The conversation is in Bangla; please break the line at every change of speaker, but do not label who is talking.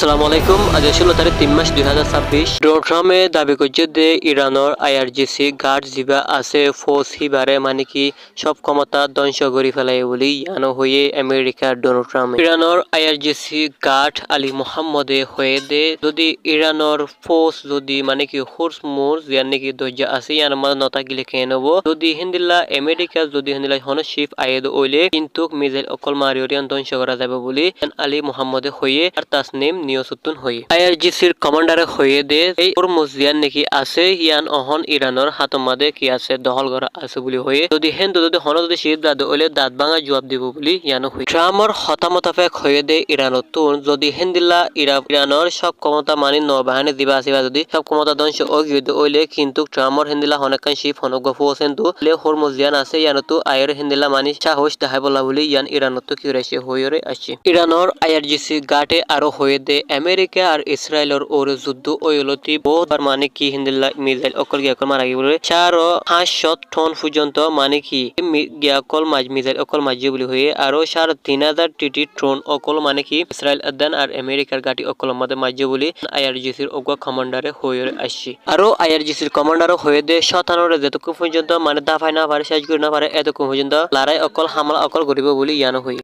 আসসালামু আলাইকুম। আজ 16 তারিখ 3 মাস 2026। ডোনাল্ড ট্রাম্পে দাবি করছে যে ইরানের আইআরজিসি গার্ড যিবা আছে ফৌজ হিবারে মানে কি সব ক্ষমতা ধ্বংস করে ফেলায় বলি ইয়ানো হয়ে আমেরিকার ডোনাল্ড ট্রাম্প ইরানের আইআরজিসি গার্ড আলী মোহাম্মদে হয়ে দে যদি ইরানের ফৌজ যদি মানে কি হুরস মুর ইয়ান নাকি দরজা আছে ইয়ার মাঝে নতা গিলে খেয়ে নেব যদি হিন্দিল্লা আমেরিকা যদি হিন্দিল্লা হনশিফ আয়েদ ওইলে কিন্তু মিজাইল অকল মারিওরিয়ান ধ্বংস করা যাবে বলি আলী মোহাম্মদে হয়ে আর তাসনিম নিয়সুতুন হয়ে আইআরজিসির কমান্ডারে হয়ে দে এই মুজিয়ান নাকি আছে ইয়ান অহন ইরানের হাতমাদে কি আছে দখল করা আছে বলি হয়ে যদি হেন যদি হন যদি শীত দাদ ওইলে দাঁত ভাঙা জবাব দিব বলি ইয়ানো হই ট্রাম্পর হতামতাফেক হয়ে দে ইরানত তুন যদি হেন্দিল্লা ইরানের সব ক্ষমতা মানি নৌবাহিনী দিবা আসিবা যদি সব ক্ষমতা ধ্বংস ওইলে কিন্তু ট্রাম্পর হেন্দিল্লা হনেকান শিপ হনক গফুছেন তো লে হর মুজিয়ান আছে ইয়ানতো আয়ের হেন্দিল্লা মানি সাহস দেখাই বলা বলি ইয়ান ইরানত কি রেছে হইরে আসছে ইরানের আইআরজিসি গাটে আরো হয়ে দে আমেরিকা আর ইসরায়েলের ওরে যুদ্ধ ওইলতি বহুবার মানে কি হিন্দিল্লা মিসাইল অকল গিয়াকল মারা গিয়ে 4,500 টন পর্যন্ত মানে কি গিয়াকল মিসাইল অকল মাঝি বলি হয়ে আরো 3,500 টিটি ট্রন অকল মানে কি ইসরায়েল আদান আর আমেরিকার গাটি অকল মধ্যে মাঝি বলি আইআরজিসির অগ্র কমান্ডারে হয়ে আসছে আরো আইআরজিসির কমান্ডারও হয়ে দে শতানোর যেতক্ষণ পর্যন্ত মানে দাফাই না পারে শেষ করে না পারে এতক্ষণ পর্যন্ত লড়াই অকল হামলা অকল করিব বলি ইয়ানো হই